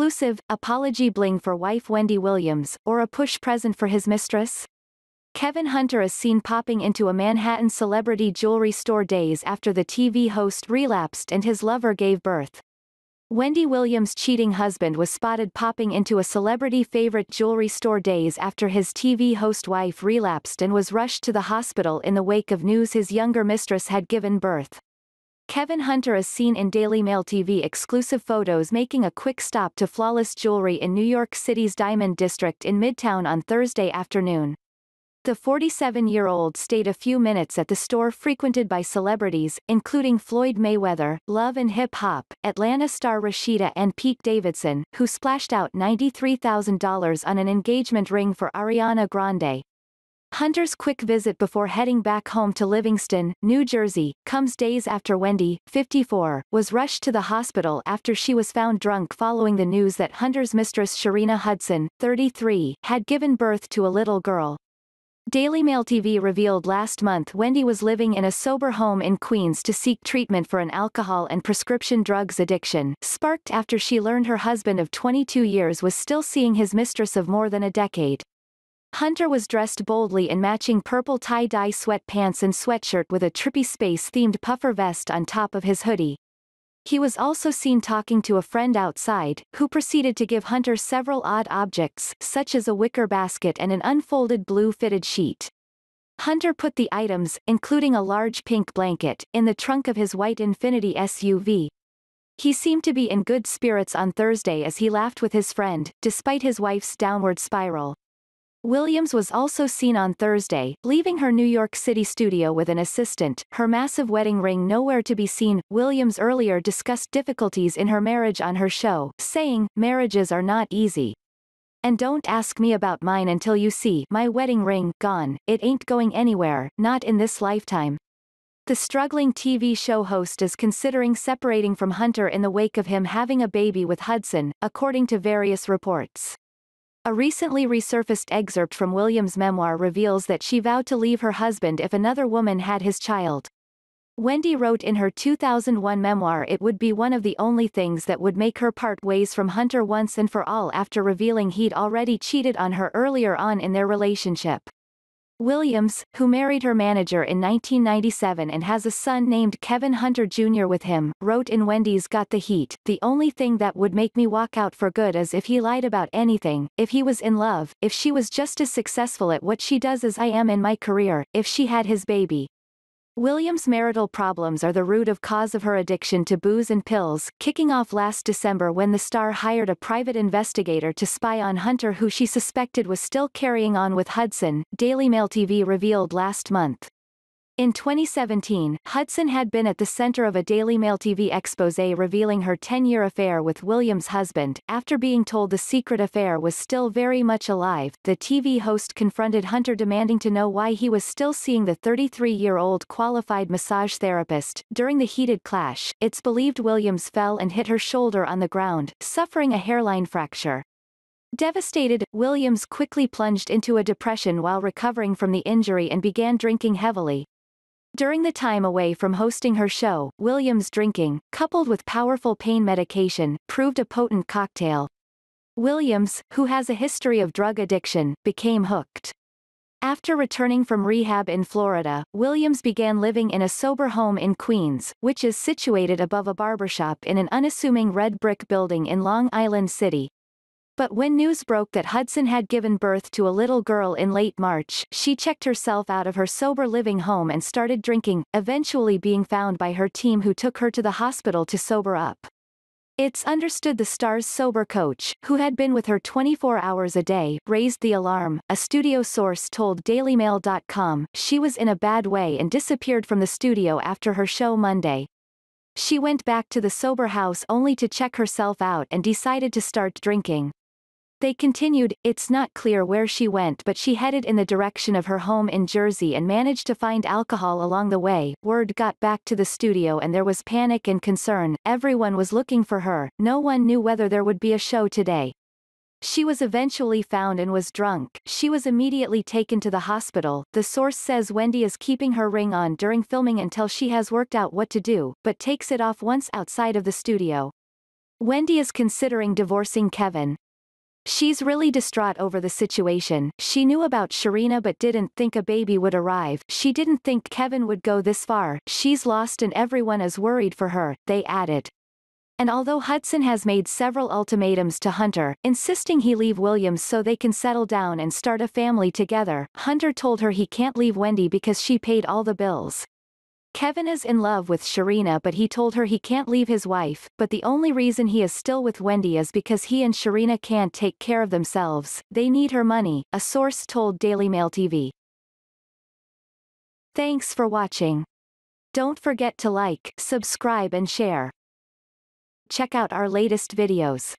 Exclusive, apology bling for wife Wendy Williams, or a push present for his mistress? Kevin Hunter is seen popping into a Manhattan celebrity jewelry store days after the TV host relapsed and his lover gave birth. Wendy Williams' cheating husband was spotted popping into a celebrity favorite jewelry store days after his TV host wife relapsed and was rushed to the hospital in the wake of news his younger mistress had given birth. Kevin Hunter is seen in Daily Mail TV exclusive photos making a quick stop to Flawless Jewelry in New York City's Diamond District in Midtown on Thursday afternoon. The 47-year-old stayed a few minutes at the store frequented by celebrities, including Floyd Mayweather, Love and Hip Hop, Atlanta star Rashida and Pete Davidson, who splashed out $93,000 on an engagement ring for Ariana Grande. Hunter's quick visit before heading back home to Livingston, New Jersey, comes days after Wendy, 54, was rushed to the hospital after she was found drunk following the news that Hunter's mistress Sharina Hudson, 33, had given birth to a little girl. Daily Mail TV revealed last month Wendy was living in a sober home in Queens to seek treatment for an alcohol and prescription drugs addiction, sparked after she learned her husband of 22 years was still seeing his mistress of more than a decade. Hunter was dressed boldly in matching purple tie-dye sweatpants and sweatshirt with a trippy space-themed puffer vest on top of his hoodie. He was also seen talking to a friend outside, who proceeded to give Hunter several odd objects, such as a wicker basket and an unfolded blue fitted sheet. Hunter put the items, including a large pink blanket, in the trunk of his white Infiniti SUV. He seemed to be in good spirits on Thursday as he laughed with his friend, despite his wife's downward spiral. Williams was also seen on Thursday, leaving her New York City studio with an assistant, her massive wedding ring nowhere to be seen. Williams earlier discussed difficulties in her marriage on her show, saying, "Marriages are not easy. And don't ask me about mine until you see my wedding ring gone, it ain't going anywhere, not in this lifetime." The struggling TV show host is considering separating from Hunter in the wake of him having a baby with Hudson, according to various reports. A recently resurfaced excerpt from Williams' memoir reveals that she vowed to leave her husband if another woman had his child. Wendy wrote in her 2001 memoir it would be one of the only things that would make her part ways from Hunter once and for all after revealing he'd already cheated on her earlier on in their relationship. Williams, who married her manager in 1997 and has a son named Kevin Hunter Jr. with him, wrote in Wendy's Got the Heat, "The only thing that would make me walk out for good is if he lied about anything, if he was in love, if she was just as successful at what she does as I am in my career, if she had his baby." Williams' marital problems are the root of cause of her addiction to booze and pills, kicking off last December when the star hired a private investigator to spy on Hunter who she suspected was still carrying on with Hudson, Daily Mail TV revealed last month. In 2017, Hudson had been at the center of a Daily Mail TV exposé revealing her 10-year affair with Williams' husband. After being told the secret affair was still very much alive, the TV host confronted Hunter demanding to know why he was still seeing the 33-year-old qualified massage therapist. During the heated clash, it's believed Williams fell and hit her shoulder on the ground, suffering a hairline fracture. Devastated, Williams quickly plunged into a depression while recovering from the injury and began drinking heavily. During the time away from hosting her show, Williams' drinking, coupled with powerful pain medication, proved a potent cocktail. Williams, who has a history of drug addiction, became hooked. After returning from rehab in Florida, Williams began living in a sober home in Queens, which is situated above a barbershop in an unassuming red brick building in Long Island City. But when news broke that Hudson had given birth to a little girl in late March, she checked herself out of her sober living home and started drinking, eventually being found by her team who took her to the hospital to sober up. It's understood the star's sober coach, who had been with her 24 hours a day, raised the alarm. A studio source told DailyMail.com she was in a bad way and disappeared from the studio after her show Monday. She went back to the sober house only to check herself out and decided to start drinking. They continued, "It's not clear where she went but she headed in the direction of her home in Jersey and managed to find alcohol along the way." Word got back to the studio and there was panic and concern. Everyone was looking for her, no one knew whether there would be a show today. She was eventually found and was drunk. She was immediately taken to the hospital. The source says Wendy is keeping her ring on during filming until she has worked out what to do, but takes it off once outside of the studio. Wendy is considering divorcing Kevin. She's really distraught over the situation. She knew about Sharina but didn't think a baby would arrive. She didn't think Kevin would go this far. She's lost and everyone is worried for her, they added. And although Hudson has made several ultimatums to Hunter, insisting he leave Williams so they can settle down and start a family together, Hunter told her he can't leave Wendy because she paid all the bills. Kevin is in love with Sharina but he told her he can't leave his wife, but the only reason he is still with Wendy is because he and Sharina can't take care of themselves, they need her money, a source told Daily Mail TV. Thanks for watching. Don't forget to like, subscribe and share. Check out our latest videos.